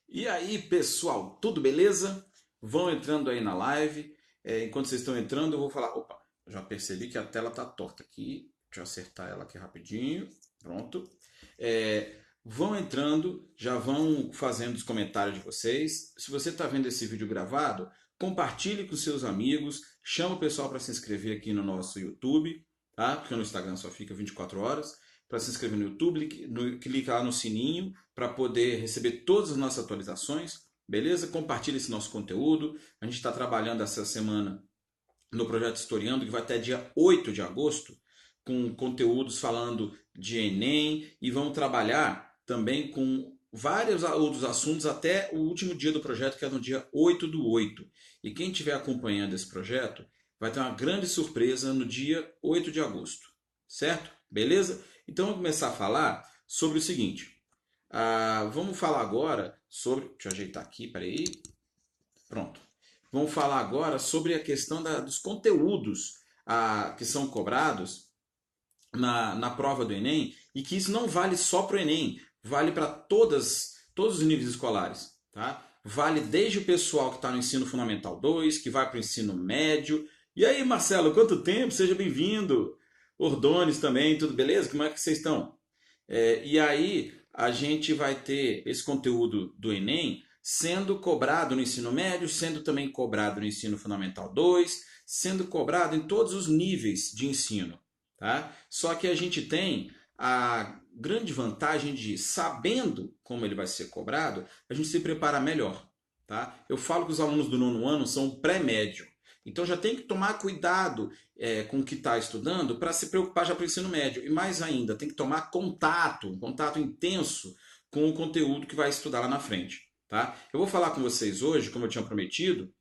E aí, pessoal, tudo beleza? Vão entrando aí na live. Enquanto vocês estão entrando, eu vou falar. Opa, já percebi que a tela tá torta aqui. Deixa eu acertar ela aqui rapidinho. Pronto. Vão entrando, já vão fazendo os comentários de vocês. Se você está vendo esse vídeo gravado, compartilhe com seus amigos. Chama o pessoal para se inscrever aqui no nosso YouTube, tá? Porque no Instagram só fica 24 horas. Para se inscrever no YouTube, clica lá no sininho para poder receber todas as nossas atualizações, beleza? Compartilhe esse nosso conteúdo. A gente está trabalhando essa semana no projeto Historiando, que vai até dia 8 de agosto, com conteúdos falando de Enem, e vamos trabalhar também com vários outros assuntos até o último dia do projeto, que é no dia 8/8. E quem estiver acompanhando esse projeto vai ter uma grande surpresa no dia 8 de agosto, certo? Beleza? Então vamos começar a falar sobre o seguinte. Vamos falar agora sobre. Deixa eu ajeitar aqui, peraí. Pronto. Vamos falar agora sobre a questão dos conteúdos que são cobrados na prova do Enem, e que isso não vale só para o Enem, vale para todos os níveis escolares. Tá? Vale desde o pessoal que está no ensino fundamental 2, que vai para o ensino médio. E aí, Marcelo, quanto tempo? Seja bem-vindo. Ordones também, tudo beleza? Como é que vocês estão? E aí a gente vai ter esse conteúdo do Enem sendo cobrado no ensino médio, sendo também cobrado no ensino fundamental 2, sendo cobrado em todos os níveis de ensino. Tá? Só que a gente tem a grande vantagem de, sabendo como ele vai ser cobrado, a gente se prepara melhor. Tá? Eu falo que os alunos do nono ano são pré-médio. Então já tem que tomar cuidado com o que está estudando para se preocupar já para o ensino médio. E mais ainda, tem que tomar um contato intenso com o conteúdo que vai estudar lá na frente. Tá? Eu vou falar com vocês hoje, como eu tinha prometido,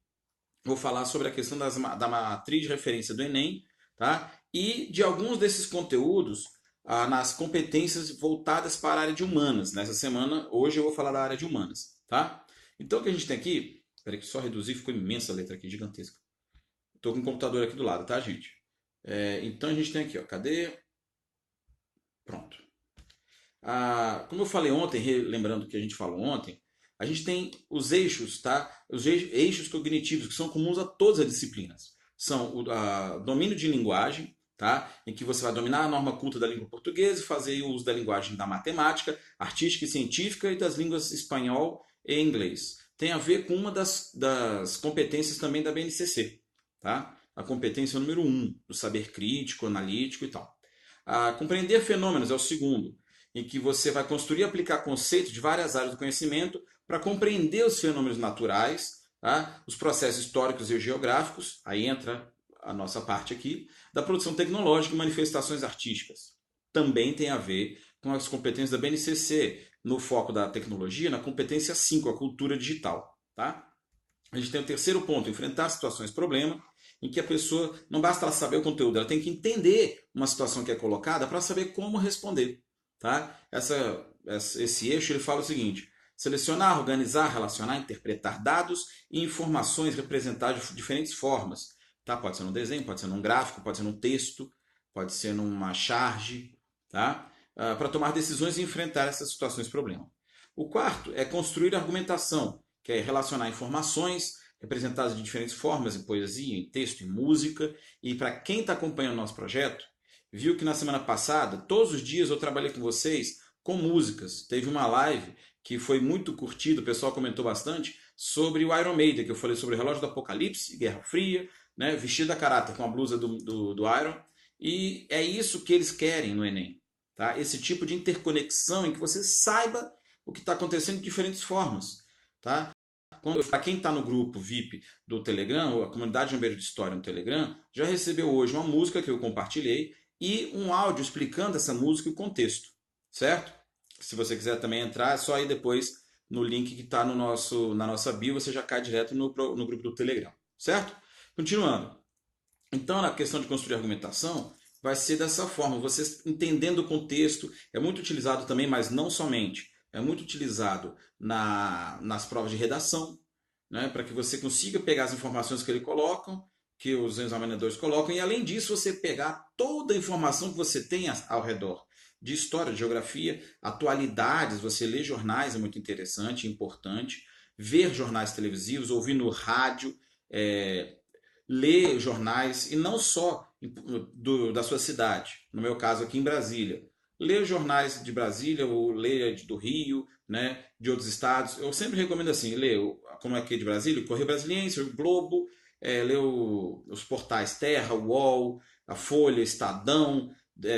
vou falar sobre a questão da matriz de referência do Enem, tá? E de alguns desses conteúdos nas competências voltadas para a área de humanas. Nessa semana, hoje eu vou falar da área de humanas. Tá? Então o que a gente tem aqui, espera que só reduzir, ficou imensa a letra aqui, gigantesca. Estou com o computador aqui do lado, tá, gente? Então a gente tem aqui, ó, cadê? Pronto. Como eu falei ontem, lembrando que a gente falou ontem, a gente tem os eixos, tá? Os eixos cognitivos que são comuns a todas as disciplinas. São o domínio de linguagem, tá? Em que você vai dominar a norma culta da língua portuguesa e fazer uso da linguagem da matemática, artística e científica e das línguas espanhol e inglês. Tem a ver com uma das competências também da BNCC, tá? A competência número 1, do saber crítico, analítico e tal. Compreender fenômenos é o segundo, em que você vai construir e aplicar conceitos de várias áreas do conhecimento para compreender os fenômenos naturais, tá? Os processos históricos e geográficos, aí entra a nossa parte aqui, da produção tecnológica e manifestações artísticas. Também tem a ver com as competências da BNCC, no foco da tecnologia, na competência 5, a cultura digital. Tá? A gente tem o terceiro ponto, enfrentar situações problema, em que a pessoa, não basta ela saber o conteúdo, ela tem que entender uma situação que é colocada para saber como responder. Tá? Esse eixo ele fala o seguinte: selecionar, organizar, relacionar, interpretar dados e informações representadas de diferentes formas. Tá? Pode ser num desenho, pode ser num gráfico, pode ser num texto, pode ser numa charge, tá? Para tomar decisões e enfrentar essas situações de problema. O quarto é construir argumentação, que é relacionar informações representadas de diferentes formas, em poesia, em texto, em música. E para quem está acompanhando o nosso projeto, viu que na semana passada, todos os dias eu trabalhei com vocês com músicas. Teve uma live que foi muito curtida, o pessoal comentou bastante, sobre o Iron Maiden, que eu falei sobre o Relógio do Apocalipse, Guerra Fria, né, vestido a caráter com a blusa do Iron. E é isso que eles querem no Enem. Tá? Esse tipo de interconexão em que você saiba o que está acontecendo de diferentes formas. Tá? Para quem está no grupo VIP do Telegram, a comunidade de Bombeiro de História no Telegram, já recebeu hoje uma música que eu compartilhei e um áudio explicando essa música e o contexto, certo? Se você quiser também entrar, é só ir depois no link que está na nossa bio, você já cai direto no grupo do Telegram, certo? Continuando. Então, na questão de construir argumentação, vai ser dessa forma, você entendendo o contexto, é muito utilizado também, mas não somente, é muito utilizado nas provas de redação, né, para que você consiga pegar as informações que eles colocam, que os examinadores colocam, e além disso você pegar toda a informação que você tem ao redor de história, de geografia, atualidades. Você lê jornais é muito interessante, importante. Ver jornais televisivos, ouvir no rádio, é, ler jornais, e não só da sua cidade, no meu caso aqui em Brasília. Ler jornais de Brasília, ou ler do Rio, né, de outros estados. Eu sempre recomendo assim, ler, como é aqui de Brasília, o Correio Brasiliense, o Globo, ler os portais Terra, UOL, a Folha, Estadão,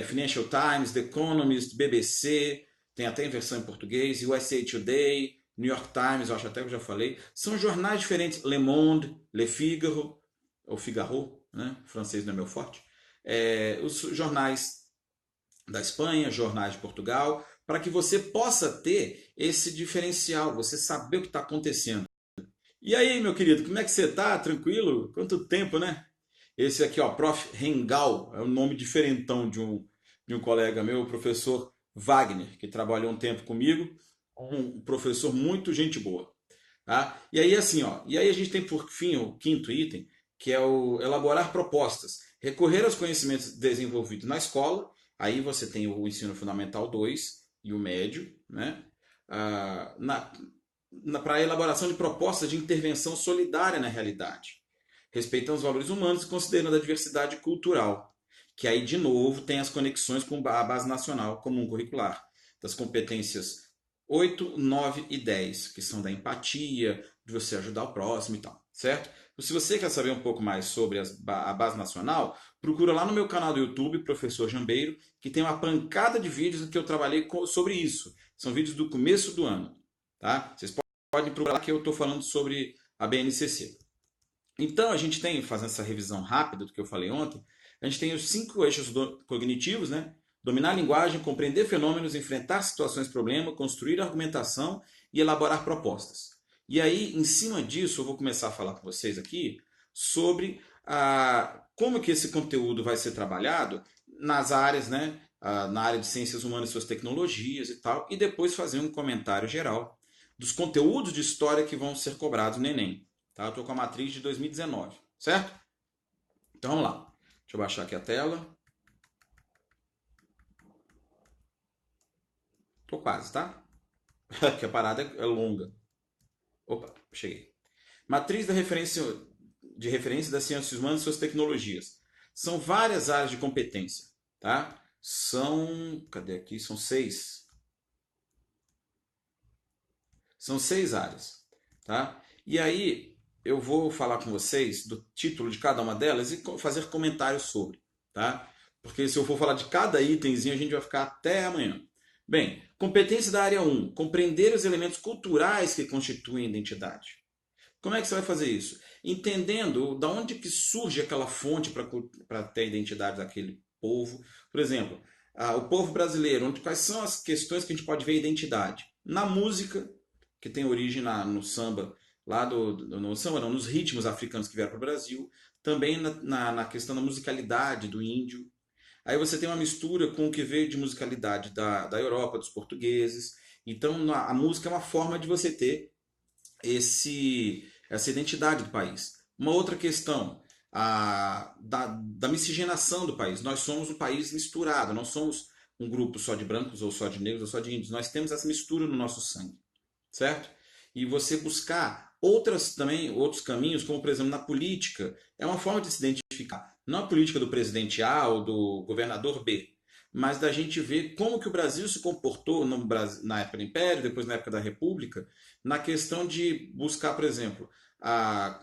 Financial Times, The Economist, BBC, tem até em versão em português, USA Today, New York Times, eu acho até que eu já falei. São jornais diferentes, Le Monde, Le Figaro, ou Figaro, né? O francês não é meu forte. Os jornais da Espanha, jornais de Portugal, para que você possa ter esse diferencial, você saber o que está acontecendo. E aí, meu querido, como é que você está? Tranquilo? Quanto tempo, né? Esse aqui, ó, Prof. Rengal, é um nome diferentão de um colega meu, o professor Wagner, que trabalhou um tempo comigo, um professor muito gente boa. Tá? E aí, assim, ó, e aí a gente tem por fim o quinto item, que é o elaborar propostas, recorrer aos conhecimentos desenvolvidos na escola. Aí você tem o ensino fundamental 2 e o médio, né? Ah, para a elaboração de propostas de intervenção solidária na realidade, respeitando os valores humanos e considerando a diversidade cultural, que aí de novo tem as conexões com a base nacional comum curricular, das competências 8, 9 e 10, que são da empatia, de você ajudar o próximo e tal, certo? Se você quer saber um pouco mais sobre a base nacional, procura lá no meu canal do YouTube, Professor Jambeiro, que tem uma pancada de vídeos que eu trabalhei sobre isso. São vídeos do começo do ano, tá? Vocês podem procurar lá que eu estou falando sobre a BNCC. Então, a gente tem, fazendo essa revisão rápida do que eu falei ontem, a gente tem os 5 eixos cognitivos, né? Dominar a linguagem, compreender fenômenos, enfrentar situações problema, construir argumentação e elaborar propostas. E aí, em cima disso, eu vou começar a falar com vocês aqui sobre como que esse conteúdo vai ser trabalhado nas áreas, né? Na área de ciências humanas e suas tecnologias e tal, e depois fazer um comentário geral dos conteúdos de história que vão ser cobrados no Enem. Tá? Eu estou com a matriz de 2019, certo? Então vamos lá. Deixa eu baixar aqui a tela. Tô quase, tá? Porque a parada é longa. Opa, cheguei. Matriz de referência das ciências humanas e suas tecnologias. São várias áreas de competência, tá? Cadê aqui? São 6. São 6 áreas, tá? E aí eu vou falar com vocês do título de cada uma delas e fazer comentários sobre, tá? Porque se eu for falar de cada itemzinho, a gente vai ficar até amanhã. Bem, competência da área 1, compreender os elementos culturais que constituem a identidade. Como é que você vai fazer isso? Entendendo da onde que surge aquela fonte para ter a identidade daquele povo. Por exemplo, o povo brasileiro, quais são as questões que a gente pode ver a identidade? Na música, que tem origem no samba, lá no samba não, nos ritmos africanos que vieram para o Brasil, também na questão da musicalidade do índio. Aí você tem uma mistura com o que veio de musicalidade da Europa, dos portugueses. Então a música é uma forma de você ter essa identidade do país. Uma outra questão, da miscigenação do país. Nós somos um país misturado, não somos um grupo só de brancos, ou só de negros, ou só de índios. Nós temos essa mistura no nosso sangue, certo? E você buscar outros caminhos, como por exemplo na política, é uma forma de se identificar. Não a política do presidente A ou do governador B, mas da gente ver como que o Brasil se comportou na época do Império, depois na época da República, na questão de buscar, por exemplo,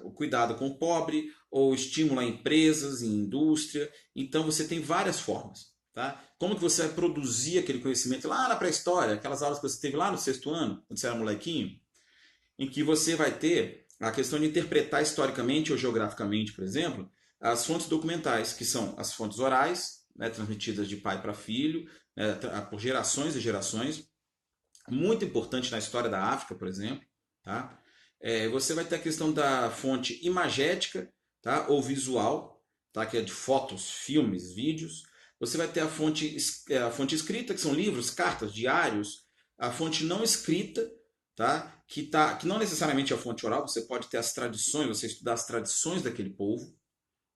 o cuidado com o pobre, ou estímulo a empresas, em indústria. Então você tem várias formas. Tá? Como que você vai produzir aquele conhecimento lá na pré-história, aquelas aulas que você teve lá no 6º ano, quando você era molequinho, em que você vai ter a questão de interpretar historicamente ou geograficamente, por exemplo, as fontes documentais, que são as fontes orais, né, transmitidas de pai para filho, né, por gerações e gerações, muito importante na história da África, por exemplo. Tá? Você vai ter a questão da fonte imagética, tá? Ou visual, tá? Que é de fotos, filmes, vídeos. Você vai ter a fonte escrita, que são livros, cartas, diários. A fonte não escrita, tá? Que não necessariamente é a fonte oral, você pode ter as tradições, você estudar as tradições daquele povo,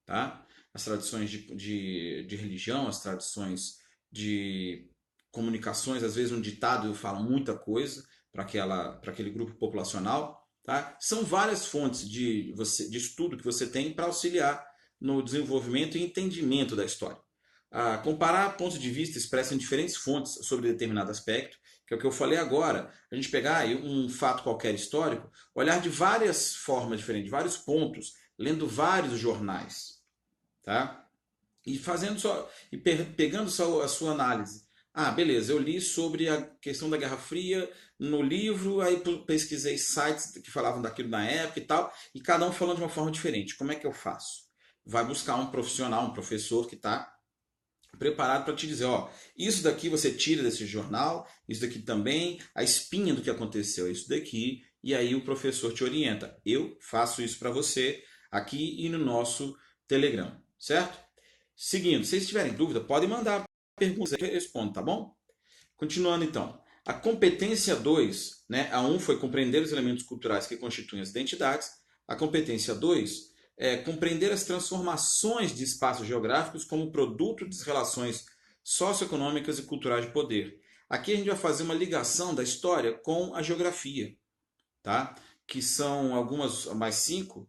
tá? As tradições de religião, as tradições de comunicações, às vezes um ditado fala muita coisa para aquele grupo populacional. Tá? São várias fontes de estudo que você tem para auxiliar no desenvolvimento e entendimento da história. Comparar pontos de vista expressos em diferentes fontes sobre determinado aspecto, que é o que eu falei agora, a gente pegar um fato qualquer histórico, olhar de várias formas diferentes, de vários pontos, lendo vários jornais, tá? E pegando só a sua análise. Beleza, eu li sobre a questão da Guerra Fria no livro, aí pesquisei sites que falavam daquilo na época e tal, e cada um falando de uma forma diferente. Como é que eu faço? Vai buscar um profissional, um professor que está preparado para te dizer, ó, isso daqui você tira desse jornal, isso daqui também, a espinha do que aconteceu é isso daqui, e aí o professor te orienta. Eu faço isso para você aqui e no nosso Telegram, certo? Seguindo, se vocês tiverem dúvida, podem mandar perguntas que eu respondo, tá bom? Continuando então. A competência 2, né? A 1 foi compreender os elementos culturais que constituem as identidades. A competência 2 é compreender as transformações de espaços geográficos como produto das relações socioeconômicas e culturais de poder. Aqui a gente vai fazer uma ligação da história com a geografia, tá? Que são algumas, mais 5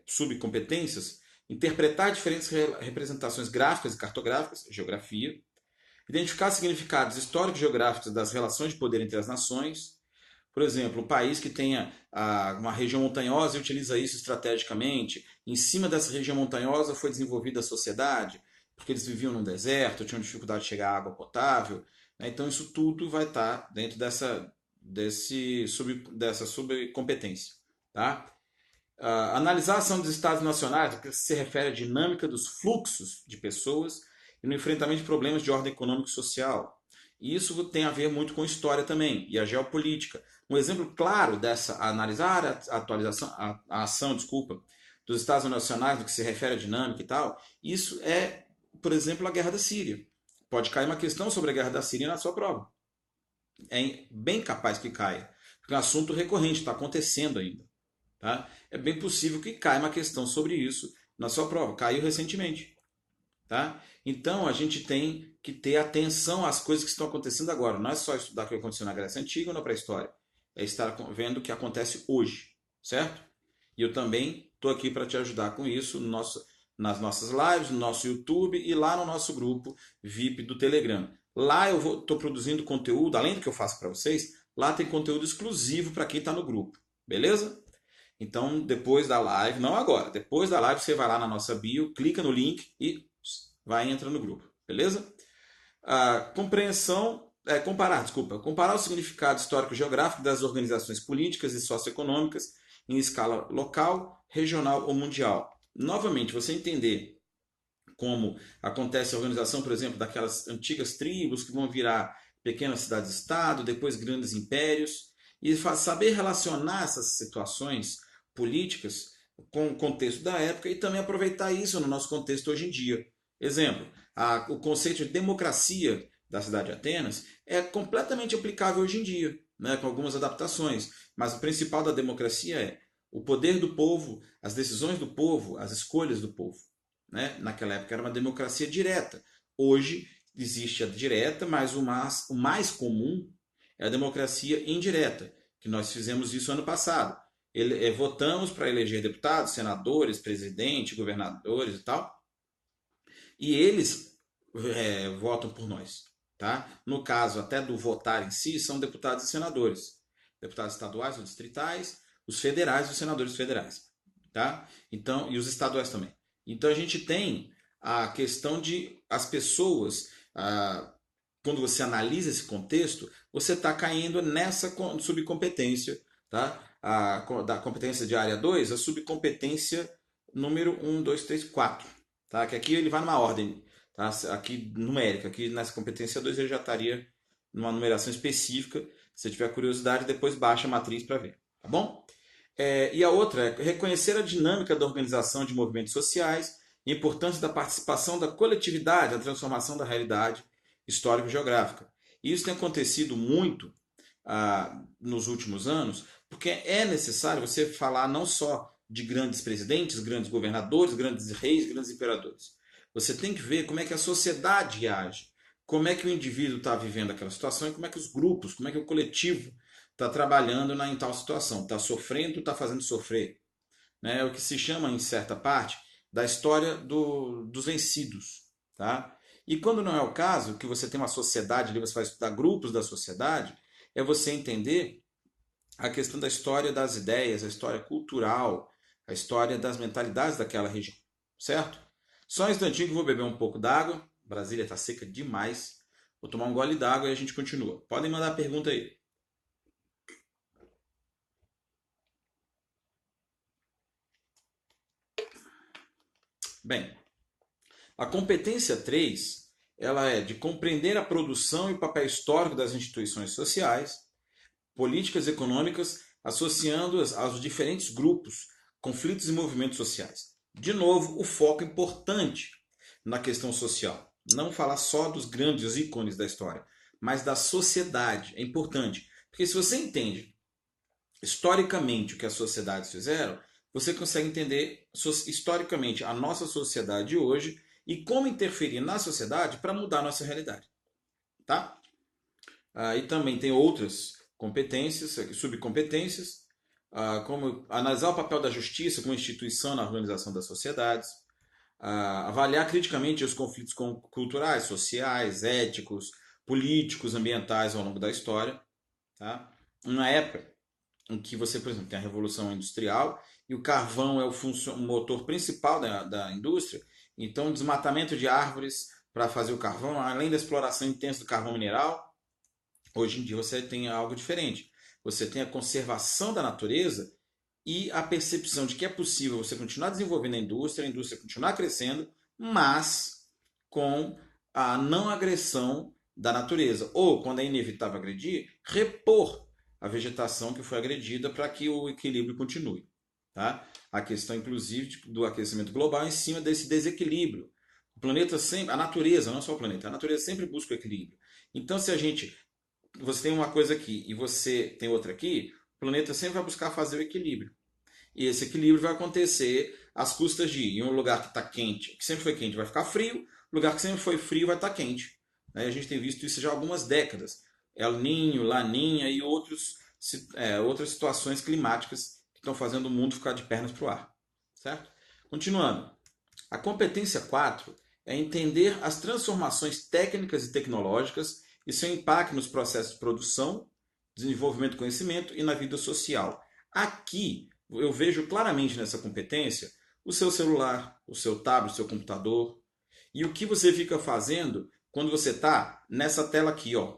subcompetências. Interpretar diferentes representações gráficas e cartográficas, geografia. Identificar significados históricos e geográficos das relações de poder entre as nações. Por exemplo, um país que tenha uma região montanhosa e utiliza isso estrategicamente. Em cima dessa região montanhosa foi desenvolvida a sociedade, porque eles viviam num deserto, tinham dificuldade de chegar à água potável. Né? Então isso tudo vai estar dentro dessa subcompetência. Tá? Analisar a ação dos Estados nacionais, que se refere à dinâmica dos fluxos de pessoas e no enfrentamento de problemas de ordem econômica e social. E isso tem a ver muito com história também, e a geopolítica. Um exemplo claro dessa, analisar a ação dos Estados nacionais, no que se refere à dinâmica e tal, isso é, por exemplo, a Guerra da Síria. Pode cair uma questão sobre a Guerra da Síria na sua prova. É bem capaz que caia, porque é um assunto recorrente, está acontecendo ainda. Tá? É bem possível que caia uma questão sobre isso na sua prova. Caiu recentemente. Tá? Então a gente tem que ter atenção às coisas que estão acontecendo agora. Não é só estudar o que aconteceu na Grécia Antiga ou na pré-história. É estar vendo o que acontece hoje. Certo? E eu também estou aqui para te ajudar com isso nas nossas lives, no nosso YouTube e lá no nosso grupo VIP do Telegram. Lá eu estou produzindo conteúdo, além do que eu faço para vocês, lá tem conteúdo exclusivo para quem está no grupo. Beleza? Então, depois da live, não agora, depois da live você vai lá na nossa bio, clica no link e vai entrar no grupo, beleza? Comparar o significado histórico-geográfico das organizações políticas e socioeconômicas em escala local, regional ou mundial. Novamente, você entender como acontece a organização, por exemplo, daquelas antigas tribos que vão virar pequenas cidades-estado, depois grandes impérios, e saber relacionar essas situações políticas com o contexto da época e também aproveitar isso no nosso contexto hoje em dia. Exemplo, o conceito de democracia da cidade de Atenas é completamente aplicável hoje em dia, né, com algumas adaptações, mas o principal da democracia é o poder do povo, as decisões do povo, as escolhas do povo. Né? Naquela época era uma democracia direta. Hoje existe a direta, mas o mais comum é a democracia indireta, que nós fizemos isso ano passado. Votamos para eleger deputados, senadores, presidente, governadores e tal, e eles votam por nós. Tá? No caso até do votar em si, são deputados e senadores. Deputados estaduais ou distritais, os federais e os senadores federais. Tá? Então, e os estaduais também. Então a gente tem a questão de as pessoas, quando você analisa esse contexto, você está caindo nessa subcompetência, tá? Da competência de área 2, a subcompetência número 1, 2, 3, 4. Tá? Que aqui ele vai numa ordem, tá? Aqui numérica, aqui nessa competência 2 ele já estaria numa numeração específica. Se tiver curiosidade, depois baixa a matriz para ver. Tá bom? E a outra é reconhecer a dinâmica da organização de movimentos sociais e a importância da participação da coletividade na transformação da realidade histórico-geográfica. E isso tem acontecido muito nos últimos anos, porque é necessário você falar não só de grandes presidentes, grandes governadores, grandes reis, grandes imperadores. Você tem que ver como é que a sociedade age. como é que o indivíduo está vivendo aquela situação e como é que os grupos, como é que o coletivo está trabalhando em tal situação. Está sofrendo, está fazendo sofrer. Né? É o que se chama, em certa parte, da história dos vencidos. Tá? E quando não é o caso, que você tem uma sociedade, ali você vai estudar grupos da sociedade, é você entender a questão da história das ideias, a história cultural, a história das mentalidades daquela região. Certo? Só um instantinho que eu vou beber um pouco d'água. Brasília está seca demais. Vou tomar um gole d'água e a gente continua. Podem mandar pergunta aí. Bem, a competência 3, ela é de compreender a produção e o papel histórico das instituições sociais, políticas econômicas, associando-as aos diferentes grupos, conflitos e movimentos sociais. De novo, o foco importante na questão social. Não falar só dos grandes ícones da história, mas da sociedade. É importante. Porque se você entende historicamente o que as sociedades fizeram, você consegue entender historicamente a nossa sociedade hoje e como interferir na sociedade para mudar a nossa realidade. Tá? E também tem outras competências, subcompetências, como analisar o papel da justiça como instituição na organização das sociedades, avaliar criticamente os conflitos culturais, sociais, éticos, políticos, ambientais ao longo da história. Tá? Uma época em que você, por exemplo, tem a Revolução Industrial e o carvão é o motor principal da indústria, então desmatamento de árvores para fazer o carvão, além da exploração intensa do carvão mineral, hoje em dia você tem algo diferente. Você tem a conservação da natureza e a percepção de que é possível você continuar desenvolvendo a indústria continuar crescendo, mas com a não agressão da natureza. Ou, quando é inevitável agredir, repor a vegetação que foi agredida para que o equilíbrio continue. Tá? A questão, inclusive, do aquecimento global em cima desse desequilíbrio. O planeta sempre, a natureza, não só o planeta, a natureza sempre busca o equilíbrio. Então, se a gente, você tem uma coisa aqui e você tem outra aqui, o planeta sempre vai buscar fazer o equilíbrio. E esse equilíbrio vai acontecer às custas de, em um lugar que está quente, que sempre foi quente, vai ficar frio, lugar que sempre foi frio vai estar quente. A gente tem visto isso já há algumas décadas. El Niño, Laninha e outras situações climáticas que estão fazendo o mundo ficar de pernas para o ar. Certo? Continuando. A competência 4 é entender as transformações técnicas e tecnológicas e seu impacto nos processos de produção, desenvolvimento do conhecimento e na vida social. Aqui, eu vejo claramente nessa competência o seu celular, o seu tablet, o seu computador e o que você fica fazendo quando você está nessa tela aqui, ó.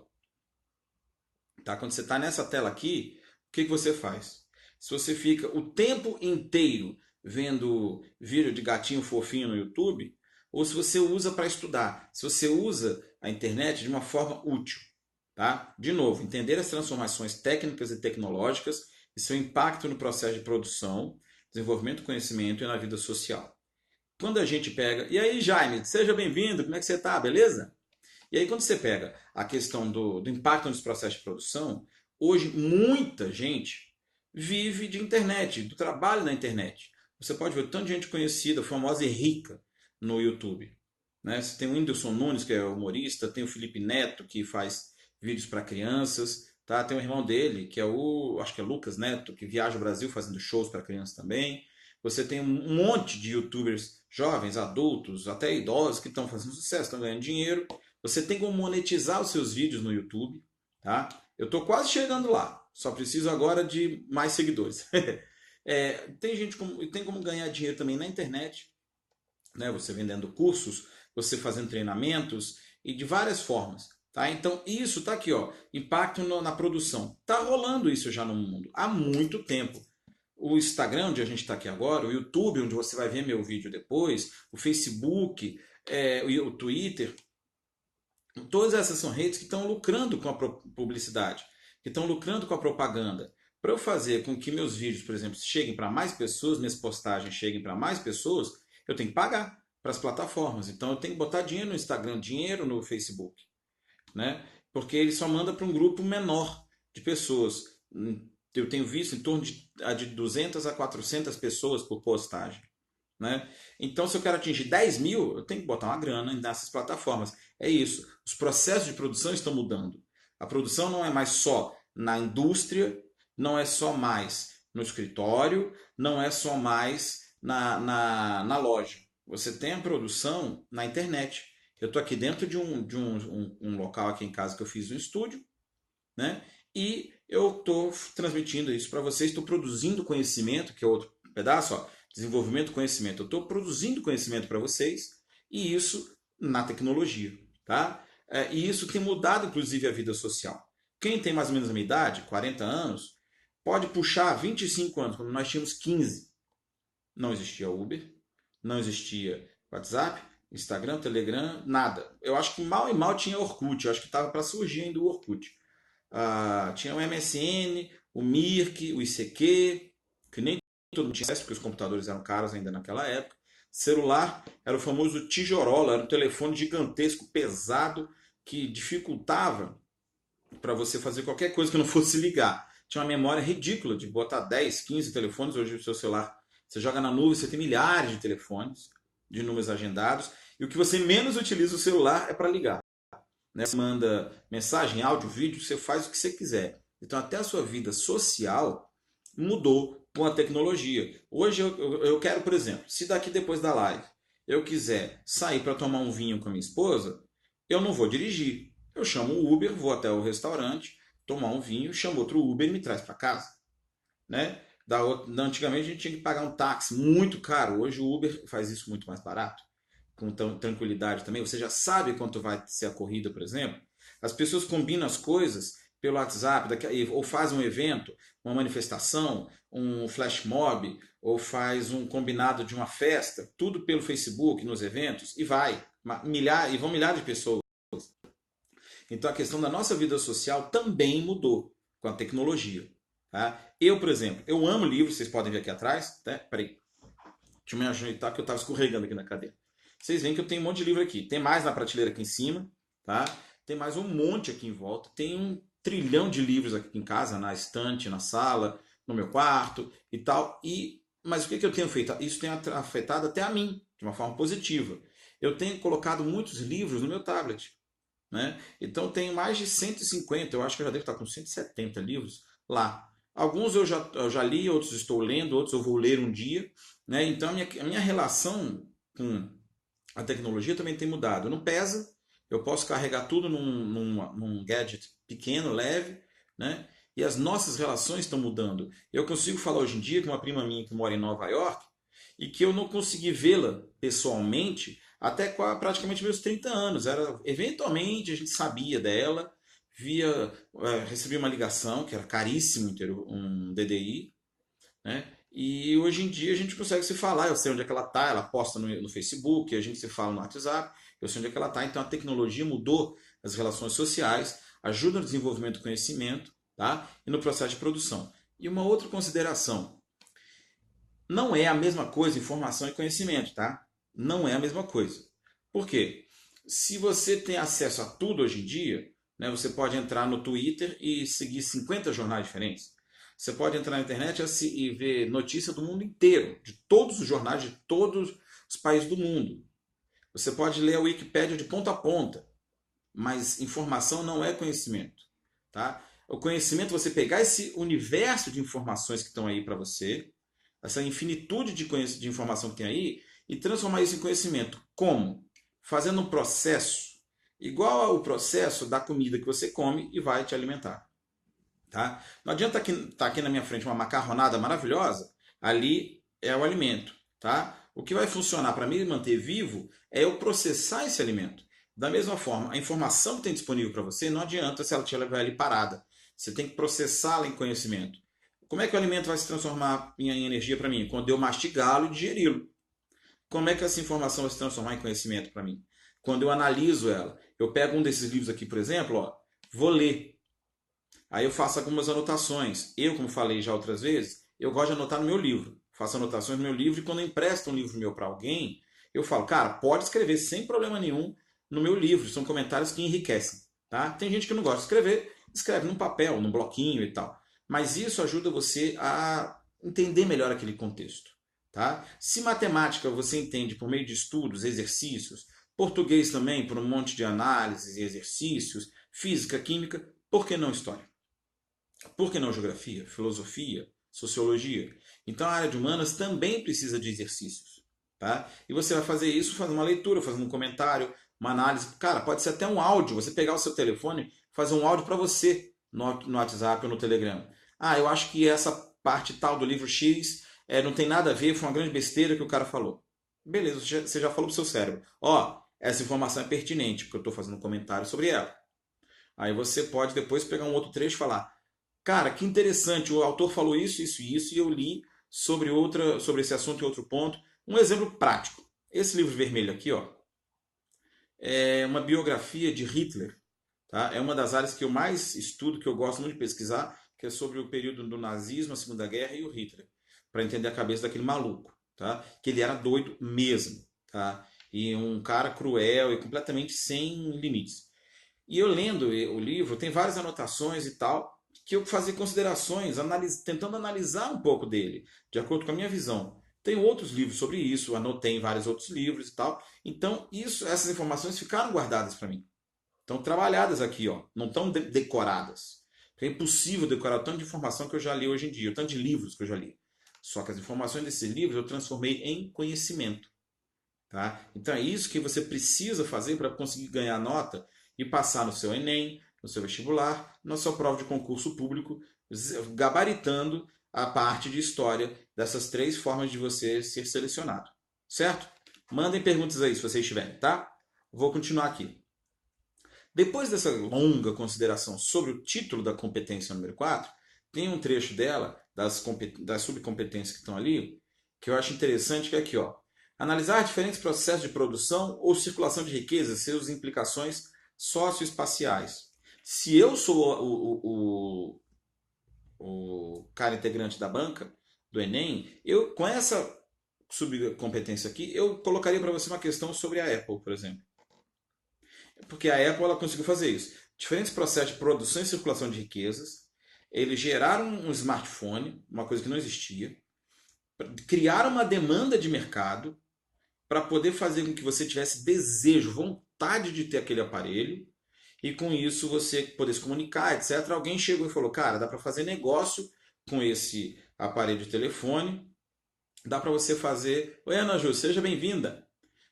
Tá? Quando você está nessa tela aqui, o que você faz? Se você fica o tempo inteiro vendo vídeo de gatinho fofinho no YouTube, ou se você usa para estudar, se você usa a internet de uma forma útil. Tá? De novo, entender as transformações técnicas e tecnológicas e seu impacto no processo de produção, desenvolvimento do conhecimento e na vida social. Quando a gente pega... E aí, Jaime, seja bem-vindo, como é que você está, beleza? E aí, quando você pega a questão do impacto nos processos de produção, hoje muita gente vive de internet, do trabalho na internet. Você pode ver tanta gente conhecida, famosa e rica no YouTube. Né? Você tem o Whindersson Nunes, que é humorista, tem o Felipe Neto, que faz vídeos para crianças, tá? Tem o irmão dele, que é acho que é Lucas Neto, que viaja o Brasil fazendo shows para crianças também. Você tem um monte de youtubers jovens, adultos, até idosos que estão fazendo sucesso, estão ganhando dinheiro. Você tem como monetizar os seus vídeos no YouTube, tá? Eu estou quase chegando lá, só preciso agora de mais seguidores. Tem como ganhar dinheiro também na internet, né? Você vendendo cursos, você fazendo treinamentos e de várias formas. Tá? Então, isso está aqui, ó, impacto na produção. Está rolando isso já no mundo há muito tempo. O Instagram, onde a gente está aqui agora, o YouTube, onde você vai ver meu vídeo depois, o Facebook, o Twitter, todas essas são redes que estão lucrando com a publicidade, que estão lucrando com a propaganda. Para eu fazer com que meus vídeos, por exemplo, cheguem para mais pessoas, minhas postagens cheguem para mais pessoas, eu tenho que pagar para as plataformas. Então eu tenho que botar dinheiro no Instagram, dinheiro no Facebook, né? Porque ele só manda para um grupo menor de pessoas. Eu tenho visto em torno de 200 a 400 pessoas por postagem. né? Então, se eu quero atingir 10 mil, eu tenho que botar uma grana nessas plataformas. É isso. Os processos de produção estão mudando. A produção não é mais só na indústria, não é só mais no escritório, não é só mais na loja. Você tem a produção na internet. Eu estou aqui dentro de um local aqui em casa que eu fiz um estúdio, né? E eu estou transmitindo isso para vocês, estou produzindo conhecimento, que é outro pedaço, ó, desenvolvimento do conhecimento. Eu estou produzindo conhecimento para vocês e isso na tecnologia, tá? E isso tem mudado, inclusive, a vida social. Quem tem mais ou menos a minha idade, 40 anos, pode puxar 25 anos, quando nós tínhamos 15. Não existia Uber, não existia WhatsApp, Instagram, Telegram, nada. Eu acho que mal e mal tinha Orkut, eu acho que estava para surgir ainda o Orkut. Tinha o MSN, o Mirk, o ICQ, que nem todo mundo tinha acesso, porque os computadores eram caros ainda naquela época. Celular era o famoso tijorola, era um telefone gigantesco, pesado, que dificultava para você fazer qualquer coisa que não fosse ligar. Tinha uma memória ridícula de botar 10, 15 telefones. Hoje o seu celular, você joga na nuvem, você tem milhares de telefones, de números agendados, e o que você menos utiliza o celular é para ligar, né? Você manda mensagem, áudio, vídeo, você faz o que você quiser. Então até a sua vida social mudou com a tecnologia. Hoje eu quero, por exemplo, se daqui depois da live eu quiser sair para tomar um vinho com a minha esposa, eu não vou dirigir. Eu chamo o Uber, vou até o restaurante, tomar um vinho, chamo outro Uber e me traz para casa, né? Antigamente a gente tinha que pagar um táxi muito caro. Hoje o Uber faz isso muito mais barato, com tranquilidade também. Você já sabe quanto vai ser a corrida, por exemplo. As pessoas combinam as coisas pelo WhatsApp, ou fazem um evento, uma manifestação, um flash mob, ou faz um combinado de uma festa, tudo pelo Facebook, nos eventos, e vai. E vão milhares de pessoas. Então a questão da nossa vida social também mudou com a tecnologia. Tá? Eu, por exemplo, eu amo livros, vocês podem ver aqui atrás. Tá? Peraí, deixa eu me ajeitar que eu estava escorregando aqui na cadeira. Vocês veem que eu tenho um monte de livro aqui. Tem mais na prateleira aqui em cima, tá? Tem mais um monte aqui em volta. Tem um trilhão de livros aqui em casa, na estante, na sala, no meu quarto e tal. Mas o que eu tenho feito? Isso tem afetado até a mim, de uma forma positiva. Eu tenho colocado muitos livros no meu tablet, né? Então eu tenho mais de 150, eu acho que eu já devo estar com 170 livros lá. Alguns eu já li, outros estou lendo, outros eu vou ler um dia, né? Então a minha relação com a tecnologia também tem mudado. Não pesa, eu posso carregar tudo num gadget pequeno, leve, né? E as nossas relações estão mudando. Eu consigo falar hoje em dia com uma prima minha que mora em Nova York e que eu não consegui vê-la pessoalmente até praticamente meus 30 anos. Eventualmente a gente sabia dela, recebia uma ligação, que era caríssimo ter um DDI, né? E hoje em dia a gente consegue se falar, eu sei onde é que ela está, ela posta no Facebook, a gente se fala no WhatsApp, eu sei onde é que ela está. Então a tecnologia mudou as relações sociais, ajuda no desenvolvimento do conhecimento, tá? E no processo de produção. E uma outra consideração, não é a mesma coisa informação e conhecimento, tá? Não é a mesma coisa. Por quê? Se você tem acesso a tudo hoje em dia, né, você pode entrar no Twitter e seguir 50 jornais diferentes. Você pode entrar na internet e ver notícia do mundo inteiro, de todos os jornais de todos os países do mundo. Você pode ler a Wikipédia de ponta a ponta, mas informação não é conhecimento, tá? O conhecimento é você pegar esse universo de informações que estão aí para você, essa infinitude de informação que tem aí, e transformar isso em conhecimento. Como? Fazendo um processo igual ao processo da comida que você come e vai te alimentar. Tá? Não adianta estar aqui na minha frente uma macarronada maravilhosa, ali é o alimento. Tá? O que vai funcionar para me manter vivo é eu processar esse alimento. Da mesma forma, a informação que tem disponível para você não adianta se ela estiver ali parada. Você tem que processá-la em conhecimento. Como é que o alimento vai se transformar em energia para mim? Quando eu mastigá-lo e digeri-lo. Como é que essa informação vai se transformar em conhecimento para mim? Quando eu analiso ela. Eu pego um desses livros aqui, por exemplo, ó, vou ler. Aí eu faço algumas anotações. Eu, como falei já outras vezes, eu gosto de anotar no meu livro. Faço anotações no meu livro e quando eu empresto um livro meu para alguém, eu falo, cara, pode escrever sem problema nenhum no meu livro. São comentários que enriquecem. Tá? Tem gente que não gosta de escrever, escreve num papel, num bloquinho e tal. Mas isso ajuda você a entender melhor aquele contexto. Tá? Se matemática você entende por meio de estudos, exercícios, português também por um monte de análises e exercícios, física, química, por que não história? Por que não geografia, filosofia, sociologia? Então a área de humanas também precisa de exercícios. Tá? E você vai fazer isso fazendo uma leitura, fazendo um comentário, uma análise. Cara, pode ser até um áudio. Você pegar o seu telefone, fazer um áudio para você no WhatsApp ou no Telegram. Ah, eu acho que essa parte tal do livro X não tem nada a ver, foi uma grande besteira que o cara falou. Beleza, você já falou pro seu cérebro. Ó, essa informação é pertinente, porque eu estou fazendo um comentário sobre ela. Aí você pode depois pegar um outro trecho e falar: cara, que interessante, o autor falou isso, isso e isso, e eu li sobre esse assunto em outro ponto. Um exemplo prático. Esse livro vermelho aqui, ó, é uma biografia de Hitler. Tá? É uma das áreas que eu mais estudo, que eu gosto muito de pesquisar, que é sobre o período do nazismo, a Segunda Guerra e o Hitler, para entender a cabeça daquele maluco, tá? Que ele era doido mesmo, tá? E um cara cruel e completamente sem limites. E eu lendo o livro, tem várias anotações e tal, que eu fazia considerações, tentando analisar um pouco dele, de acordo com a minha visão. Tenho outros livros sobre isso, anotei em vários outros livros e tal. Então, essas informações ficaram guardadas para mim. Estão trabalhadas aqui, ó. Não estão decoradas. É impossível decorar o tanto de informação que eu já li hoje em dia, o tanto de livros que eu já li. Só que as informações desses livros eu transformei em conhecimento. Tá? Então é isso que você precisa fazer para conseguir ganhar nota e passar no seu Enem, no seu vestibular, na sua prova de concurso público, gabaritando a parte de história dessas três formas de você ser selecionado. Certo? Mandem perguntas aí se vocês tiverem, tá? Vou continuar aqui. Depois dessa longa consideração sobre o título da competência número 4, tem um trecho dela, das subcompetências que estão ali, que eu acho interessante, que é aqui, ó. Analisar diferentes processos de produção ou circulação de riqueza, suas implicações socioespaciais. Se eu sou o cara integrante da banca, do Enem, eu, com essa subcompetência aqui, eu colocaria para você uma questão sobre a Apple, por exemplo. Porque a Apple ela conseguiu fazer isso. Diferentes processos de produção e circulação de riquezas, eles geraram um smartphone, uma coisa que não existia, criaram uma demanda de mercado para poder fazer com que você tivesse desejo, vontade de ter aquele aparelho e com isso você poder se comunicar, etc. Alguém chegou e falou: cara, dá para fazer negócio com esse aparelho de telefone, dá para você fazer. Oi, Ana Ju, seja bem-vinda.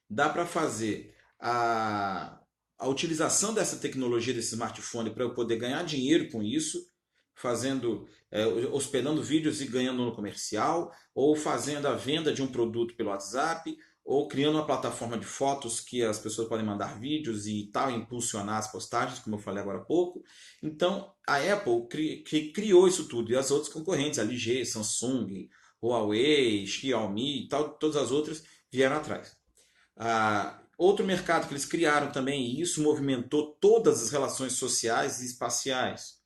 Dá para fazer a utilização dessa tecnologia, desse smartphone, para eu poder ganhar dinheiro com isso, fazendo, hospedando vídeos e ganhando no comercial, ou fazendo a venda de um produto pelo WhatsApp, ou criando uma plataforma de fotos que as pessoas podem mandar vídeos e tal, impulsionar as postagens, como eu falei agora há pouco. Então, a Apple criou isso tudo, e as outras concorrentes, a LG, Samsung, Huawei, Xiaomi e tal, todas as outras vieram atrás. Outro mercado que eles criaram também, e isso movimentou todas as relações sociais e espaciais.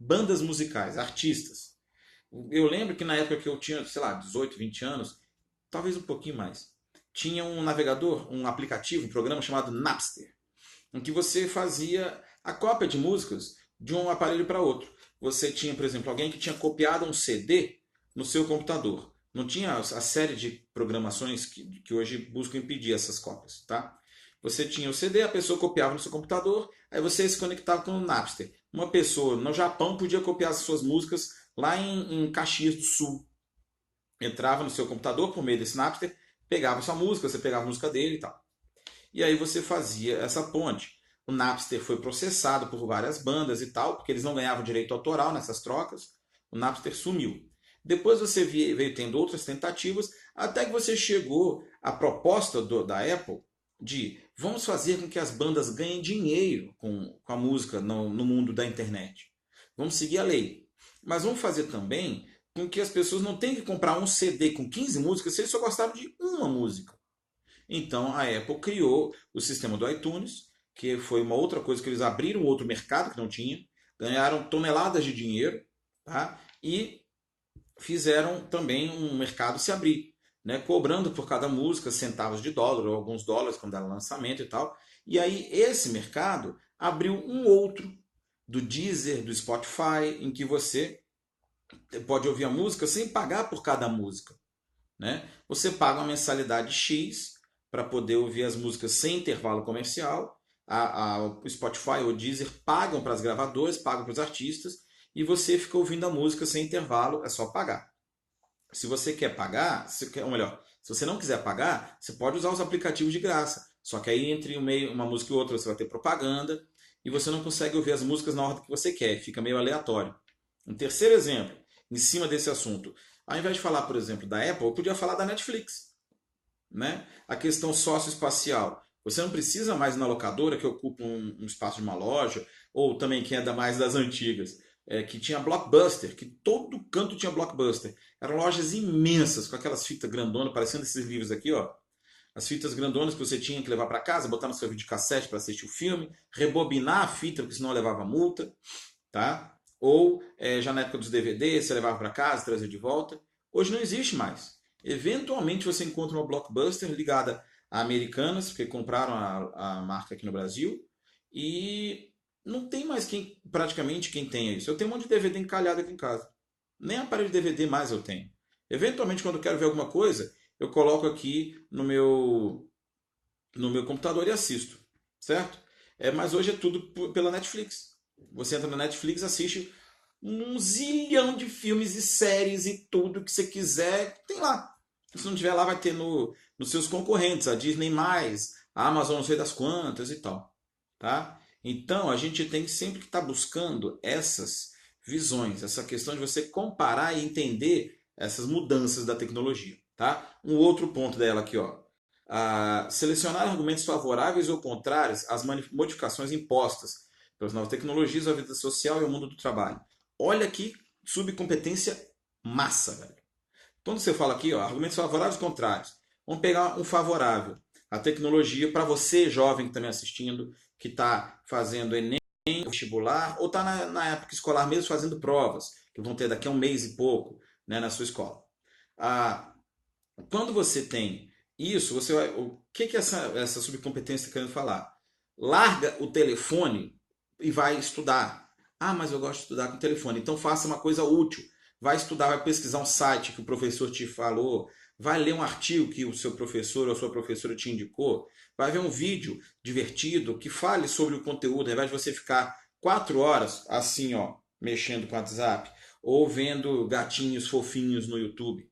Bandas musicais, artistas. Eu lembro que na época que eu tinha, sei lá, 18, 20 anos, talvez um pouquinho mais, tinha um navegador, um aplicativo, um programa chamado Napster, em que você fazia a cópia de músicas de um aparelho para outro. Você tinha, por exemplo, alguém que tinha copiado um CD no seu computador. Não tinha a série de programações que hoje buscam impedir essas cópias, tá? Você tinha o CD, a pessoa copiava no seu computador, aí você se conectava com o Napster. Uma pessoa no Japão podia copiar as suas músicas lá em Caxias do Sul. Entrava no seu computador por meio desse Napster, pegava sua música, você pegava a música dele e tal. E aí você fazia essa ponte. O Napster foi processado por várias bandas e tal, porque eles não ganhavam direito autoral nessas trocas. O Napster sumiu. Depois você veio tendo outras tentativas, até que você chegou à proposta da Apple de vamos fazer com que as bandas ganhem dinheiro com a música no mundo da internet. Vamos seguir a lei. Mas vamos fazer também com que as pessoas não tenham que comprar um CD com 15 músicas se eles só gostaram de uma música. Então a Apple criou o sistema do iTunes, que foi uma outra coisa que eles abriram outro mercado que não tinha, ganharam toneladas de dinheiro, tá? E fizeram também um mercado se abrir, né? Cobrando por cada música centavos de dólar ou alguns dólares quando era lançamento e tal. E aí esse mercado abriu um outro do Deezer, do Spotify, em que você pode ouvir a música sem pagar por cada música. né? Você paga uma mensalidade X para poder ouvir as músicas sem intervalo comercial. O Spotify ou o Deezer pagam para as gravadoras, pagam para os artistas, e você fica ouvindo a música sem intervalo, é só pagar. Se você quer pagar, ou melhor, se você não quiser pagar, você pode usar os aplicativos de graça. Só que aí entre uma música e outra você vai ter propaganda e você não consegue ouvir as músicas na ordem que você quer, fica meio aleatório. Um terceiro exemplo, em cima desse assunto, ao invés de falar, por exemplo, da Apple, eu podia falar da Netflix, né? A questão socioespacial. Você não precisa mais ir na locadora, que ocupa um espaço de uma loja, ou também quem é da mais das antigas, que tinha Blockbuster, que todo canto tinha Blockbuster. Eram lojas imensas, com aquelas fitas grandonas, parecendo esses livros aqui, ó. As fitas grandonas que você tinha que levar para casa, botar no seu videocassete para assistir o filme, rebobinar a fita, porque senão levava multa, tá? Ou já na época dos DVDs, você levava para casa, trazia de volta. Hoje não existe mais. Eventualmente você encontra uma Blockbuster ligada a Americanas, porque compraram a marca aqui no Brasil, e não tem mais praticamente quem tenha isso. Eu tenho um monte de DVD encalhado aqui em casa. Nem aparelho de DVD mais eu tenho. Eventualmente, quando eu quero ver alguma coisa, eu coloco aqui no meu computador e assisto, certo? Mas hoje é tudo pela Netflix. Você entra na Netflix, assiste um zilhão de filmes e séries e tudo que você quiser, tem lá. Se não tiver lá, vai ter nos seus concorrentes, a Disney+, a Amazon não sei das quantas e tal. Tá? Então, a gente tem sempre que estar buscando essas visões, essa questão de você comparar e entender essas mudanças da tecnologia. Tá? Um outro ponto dela aqui, ó. Selecionar argumentos favoráveis ou contrários às modificações impostas pelas novas tecnologias, a vida social e o mundo do trabalho. Olha que subcompetência massa, velho. Quando você fala aqui, ó, argumentos favoráveis e contrários. Vamos pegar um favorável. A tecnologia, para você, jovem que está me assistindo, que está fazendo Enem, vestibular, ou está na época escolar mesmo fazendo provas, que vão ter daqui a um mês e pouco, né, na sua escola. Quando você tem isso, você vai, o que essa subcompetência está querendo falar? Larga o telefone e vai estudar. Ah, mas eu gosto de estudar com o telefone. Então faça uma coisa útil. Vai estudar, vai pesquisar um site que o professor te falou, vai ler um artigo que o seu professor ou a sua professora te indicou, vai ver um vídeo divertido que fale sobre o conteúdo, ao invés de você ficar 4 horas assim, ó, mexendo com o WhatsApp, ou vendo gatinhos fofinhos no YouTube,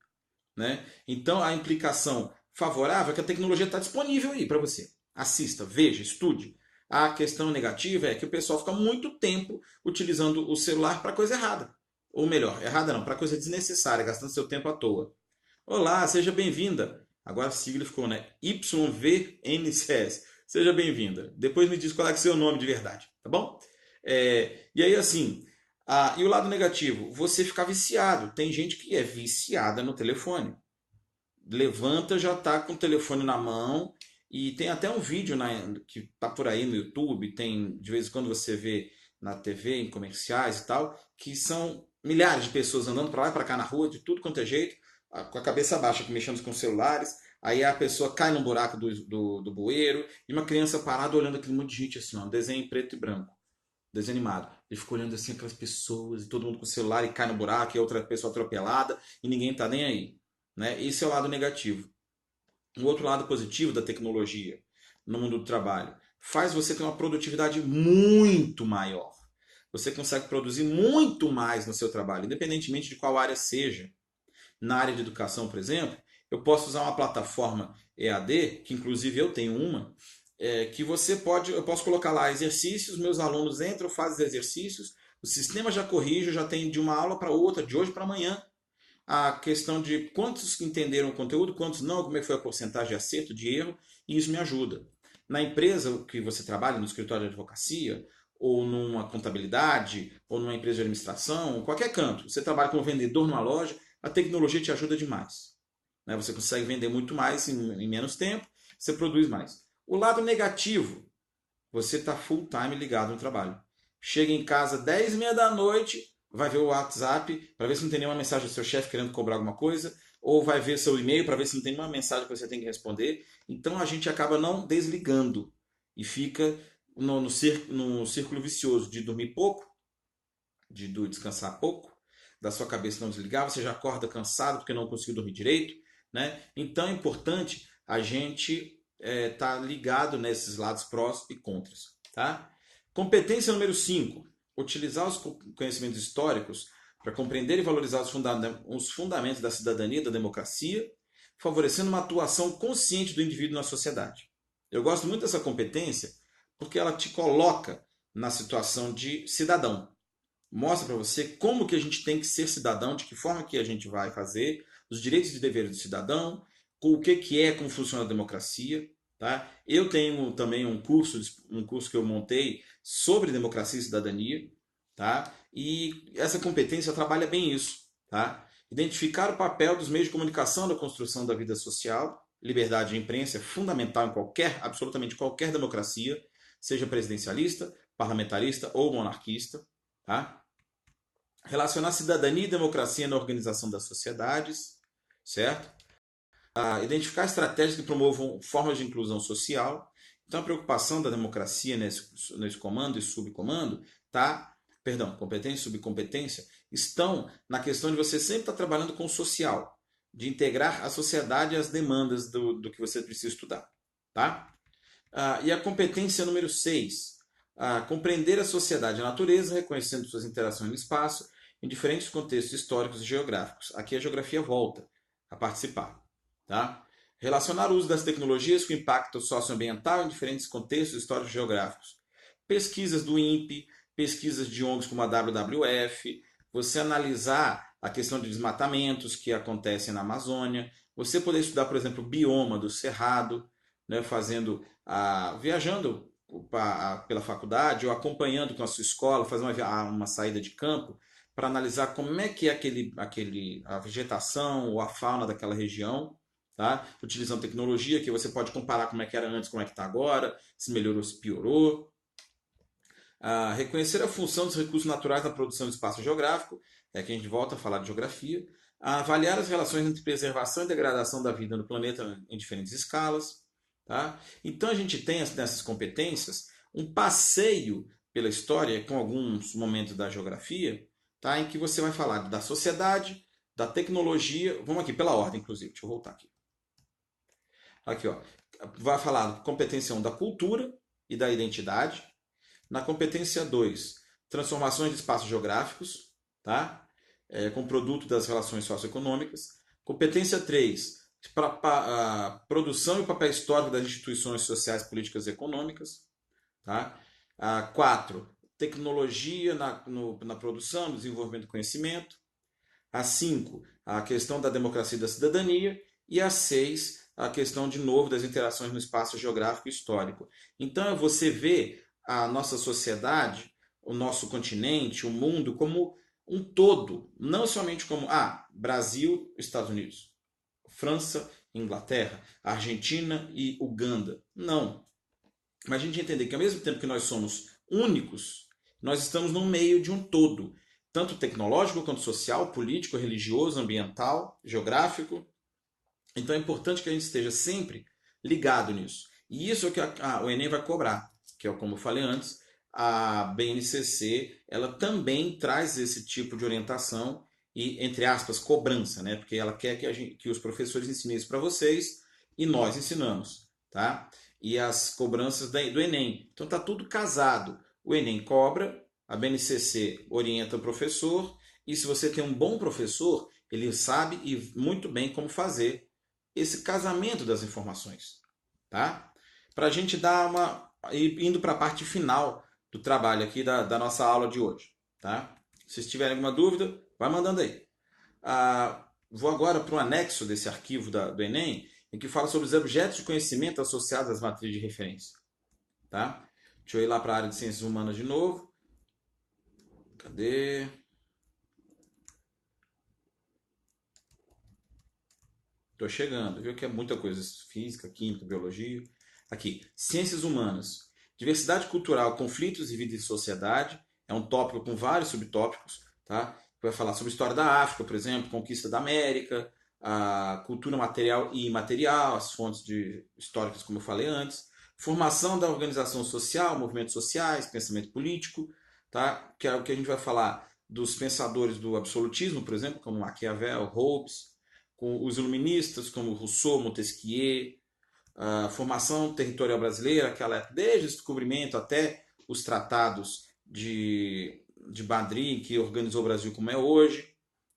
né? Então a implicação favorável é que a tecnologia está disponível aí para você. Assista, veja, estude. A questão negativa é que o pessoal fica muito tempo utilizando o celular para coisa errada. Ou melhor, errada não, para coisa desnecessária, gastando seu tempo à toa. Olá, seja bem-vinda. Agora a sigla ficou, né? YVNCS. Seja bem-vinda. Depois me diz qual é o seu nome de verdade, tá bom? E aí, assim, e o lado negativo? Você ficar viciado. Tem gente que é viciada no telefone. Levanta, já está com o telefone na mão. E tem até um vídeo que tá por aí no YouTube, tem de vez em quando você vê na TV, em comerciais e tal, que são milhares de pessoas andando para lá e para cá na rua, de tudo quanto é jeito, com a cabeça baixa, mexendo com os celulares. Aí a pessoa cai no buraco do bueiro e uma criança parada olhando aquele monte de gente assim, ó, um desenho em preto e branco, desenho animado. Ele fica olhando assim aquelas pessoas e todo mundo com o celular e cai no buraco e outra pessoa atropelada e ninguém tá nem aí. Né? Esse é o lado negativo. O outro lado positivo da tecnologia no mundo do trabalho faz você ter uma produtividade muito maior. Você consegue produzir muito mais no seu trabalho, independentemente de qual área seja. Na área de educação, por exemplo, eu posso usar uma plataforma EAD, que inclusive eu tenho uma, que eu posso colocar lá exercícios, meus alunos entram, fazem os exercícios, o sistema já corrige, já tem de uma aula para outra, de hoje para amanhã, a questão de quantos entenderam o conteúdo, quantos não, como é que foi a porcentagem de acerto, de erro, e isso me ajuda. Na empresa que você trabalha, no escritório de advocacia, ou numa contabilidade, ou numa empresa de administração, qualquer canto, você trabalha como vendedor numa loja, a tecnologia te ajuda demais. Né? Você consegue vender muito mais em menos tempo, você produz mais. O lado negativo, você está full time ligado no trabalho. Chega em casa 10h30 da noite, vai ver o WhatsApp para ver se não tem nenhuma mensagem do seu chefe querendo cobrar alguma coisa, ou vai ver seu e-mail para ver se não tem nenhuma mensagem que você tem que responder. Então a gente acaba não desligando e fica no círculo vicioso de dormir pouco, de descansar pouco, da sua cabeça não desligar, você já acorda cansado porque não conseguiu dormir direito, né? Então é importante a gente estar ligado nesses lados prós e contras, tá? Competência número 5: utilizar os conhecimentos históricos para compreender e valorizar os fundamentos da cidadania e da democracia, favorecendo uma atuação consciente do indivíduo na sociedade. Eu gosto muito dessa competência porque ela te coloca na situação de cidadão. Mostra para você como que a gente tem que ser cidadão, de que forma que a gente vai fazer, os direitos e deveres do cidadão, o que é, como funciona a democracia. Tá? Eu tenho também um curso que eu montei sobre democracia e cidadania, tá? E essa competência trabalha bem isso, tá? Identificar o papel dos meios de comunicação na construção da vida social. Liberdade de imprensa é fundamental em absolutamente qualquer democracia, seja presidencialista, parlamentarista ou monarquista, tá? Relacionar cidadania e democracia na organização das sociedades, certo? Identificar estratégias que promovam formas de inclusão social. Então, a preocupação da democracia nesse comando e subcomando, tá? Perdão, competência e subcompetência, estão na questão de você sempre estar trabalhando com o social, de integrar a sociedade às demandas do que você precisa estudar, tá? E a competência número 6: compreender a sociedade e a natureza, reconhecendo suas interações no espaço, em diferentes contextos históricos e geográficos. Aqui a geografia volta a participar. Tá? Relacionar o uso das tecnologias com o impacto socioambiental em diferentes contextos históricos e geográficos. Pesquisas do INPE, pesquisas de ONGs como a WWF, você analisar a questão de desmatamentos que acontecem na Amazônia, você poder estudar, por exemplo, o bioma do Cerrado, né, viajando pela faculdade ou acompanhando com a sua escola, fazer uma saída de campo para analisar como é que é a vegetação ou a fauna daquela região, tá? Utilizando tecnologia que você pode comparar como é que era antes, como é que está agora, se melhorou, se piorou. Reconhecer a função dos recursos naturais na produção do espaço geográfico, é que a gente volta a falar de geografia. Avaliar as relações entre preservação e degradação da vida no planeta em diferentes escalas. Tá? Então a gente tem nessas competências um passeio pela história com alguns momentos da geografia, tá? Em que você vai falar da sociedade, da tecnologia. Vamos aqui pela ordem, inclusive. Deixa eu voltar aqui. Aqui, ó. Vai falar competência 1 da cultura e da identidade. Na competência 2, transformações de espaços geográficos, tá? Com produto das relações socioeconômicas. Competência 3, a produção e o papel histórico das instituições sociais, políticas e econômicas. Tá? 4, tecnologia na produção, no desenvolvimento do conhecimento. A 5, a questão da democracia e da cidadania. E a 6, a questão, de novo, das interações no espaço geográfico e histórico. Então, você vê a nossa sociedade, o nosso continente, o mundo, como um todo. Não somente como Brasil, Estados Unidos, França, Inglaterra, Argentina e Uganda. Não. Mas a gente entender que ao mesmo tempo que nós somos únicos, nós estamos no meio de um todo, tanto tecnológico quanto social, político, religioso, ambiental, geográfico. Então é importante que a gente esteja sempre ligado nisso. E isso é o que o Enem vai cobrar, que é como eu falei antes, a BNCC ela também traz esse tipo de orientação e, entre aspas, cobrança, né? Porque ela quer que os professores ensinem isso para vocês e nós ensinamos, tá? E as cobranças do Enem. Então tá tudo casado. O Enem cobra, a BNCC orienta o professor, e se você tem um bom professor, ele sabe e muito bem como fazer esse casamento das informações, tá? Para a gente indo para a parte final do trabalho aqui da nossa aula de hoje, tá? Se tiverem alguma dúvida, vai mandando aí. Vou agora para o anexo desse arquivo do Enem, em que fala sobre os objetos de conhecimento associados às matrizes de referência, tá? Deixa eu ir lá para a área de ciências humanas de novo. Cadê? Estou chegando, viu que é muita coisa, física, química, biologia. Aqui, ciências humanas. Diversidade cultural, conflitos e vida em sociedade. É um tópico com vários subtópicos, tá? Vai falar sobre a história da África, por exemplo, conquista da América, a cultura material e imaterial, as fontes históricas, como eu falei antes. Formação da organização social, movimentos sociais, pensamento político, tá? Que é o que a gente vai falar dos pensadores do absolutismo, por exemplo, como Maquiavel, Hobbes. com os iluministas, como Rousseau, Montesquieu, a formação territorial brasileira, aquela época, desde o descobrimento até os tratados de Madrid, que organizou o Brasil como é hoje,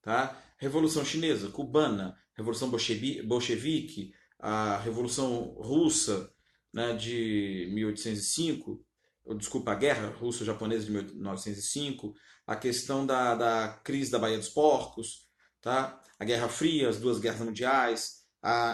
tá? Revolução Chinesa, Cubana, Revolução Bolchevique, a Revolução Russa, né, de 1805, desculpa, a Guerra Russo-Japonesa de 1905, a questão da crise da Baía dos Porcos, tá? A Guerra Fria, as duas guerras mundiais,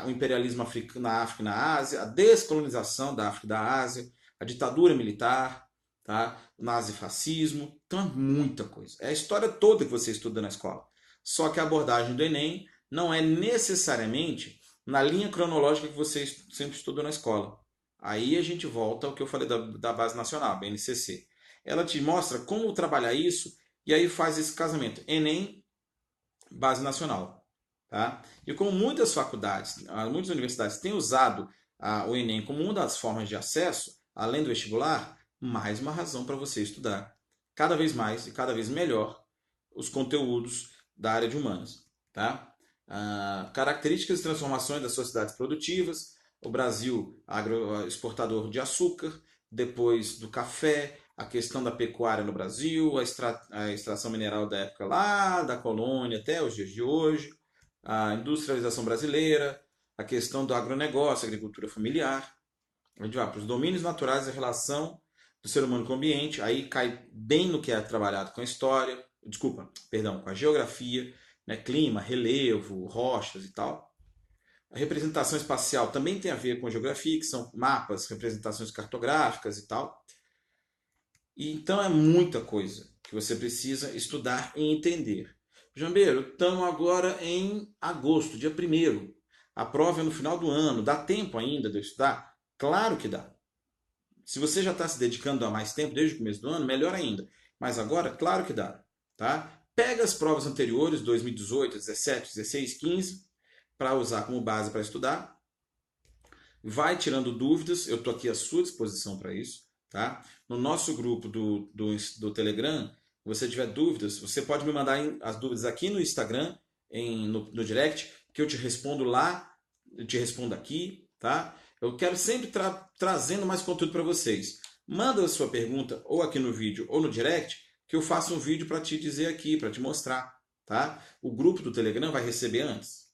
o imperialismo na África e na Ásia, a descolonização da África e da Ásia, a ditadura militar, tá? O nazifascismo. Então é muita coisa. É a história toda que você estuda na escola. Só que a abordagem do Enem não é necessariamente na linha cronológica que você sempre estudou na escola. Aí a gente volta ao que eu falei da Base Nacional, BNCC. Ela te mostra como trabalhar isso e aí faz esse casamento. Enem, Base Nacional. Tá? E como muitas faculdades, muitas universidades têm usado o Enem como uma das formas de acesso, além do vestibular, mais uma razão para você estudar cada vez mais e cada vez melhor os conteúdos da área de humanas. Tá? Características e transformações das sociedades produtivas, o Brasil exportador de açúcar, depois do café, a questão da pecuária no Brasil, a extração mineral da época lá, da colônia até os dias de hoje, a industrialização brasileira, a questão do agronegócio, agricultura familiar. A gente vai para os domínios naturais e a relação do ser humano com o ambiente, aí cai bem no que é trabalhado com a história, com a geografia, né, clima, relevo, rochas e tal. A representação espacial também tem a ver com geografia, que são mapas, representações cartográficas e tal. E então é muita coisa que você precisa estudar e entender. Jambeiro, estamos agora em agosto, dia 1º. A prova é no final do ano. Dá tempo ainda de eu estudar? Claro que dá. Se você já está se dedicando há mais tempo, desde o começo do ano, melhor ainda. Mas agora, claro que dá. Tá? Pega as provas anteriores, 2018, 17, 16, 15, para usar como base para estudar. Vai tirando dúvidas, eu estou aqui à sua disposição para isso. Tá? No nosso grupo do Telegram, se você tiver dúvidas, você pode me mandar as dúvidas aqui no Instagram, no direct, que eu te respondo lá, eu te respondo aqui, tá? Eu quero sempre trazendo mais conteúdo para vocês. Manda a sua pergunta ou aqui no vídeo ou no direct, que eu faço um vídeo para te dizer aqui, para te mostrar, tá? O grupo do Telegram vai receber antes,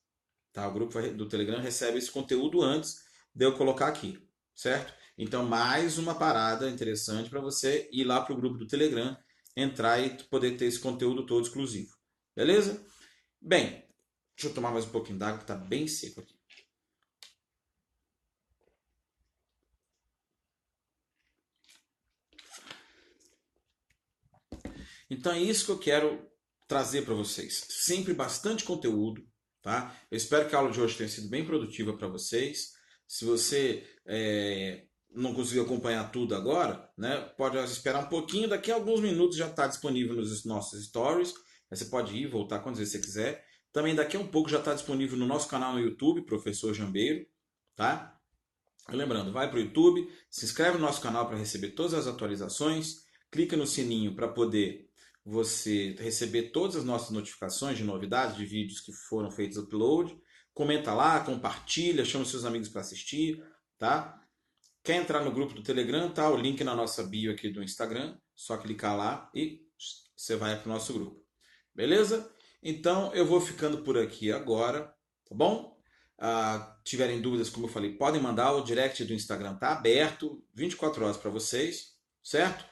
tá? O grupo do Telegram recebe esse conteúdo antes de eu colocar aqui, certo? Então, mais uma parada interessante para você ir lá para o grupo do Telegram, entrar e poder ter esse conteúdo todo exclusivo. Beleza? Bem, deixa eu tomar mais um pouquinho d'água que está bem seco aqui. Então é isso que eu quero trazer para vocês. Sempre bastante conteúdo, tá? Eu espero que a aula de hoje tenha sido bem produtiva para vocês. Se você não conseguiu acompanhar tudo agora, né, pode esperar um pouquinho, daqui a alguns minutos já está disponível nos nossos stories. Você pode ir e voltar quando você quiser. Também daqui a um pouco já está disponível no nosso canal no YouTube, Professor Jambeiro, tá? Lembrando, vai para o YouTube, se inscreve no nosso canal para receber todas as atualizações, clica no sininho para poder você receber todas as nossas notificações de novidades, de vídeos que foram feitos upload. Comenta lá, compartilha, chama seus amigos para assistir, tá? Quer entrar no grupo do Telegram, tá? O link na nossa bio aqui do Instagram, só clicar lá e você vai para o nosso grupo. Beleza? Então eu vou ficando por aqui agora, tá bom? Tiverem dúvidas, como eu falei, podem mandar. O direct do Instagram tá aberto 24 horas para vocês, certo?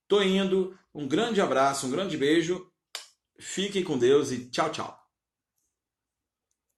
Tô indo. Um grande abraço, um grande beijo. Fiquem com Deus e tchau, tchau.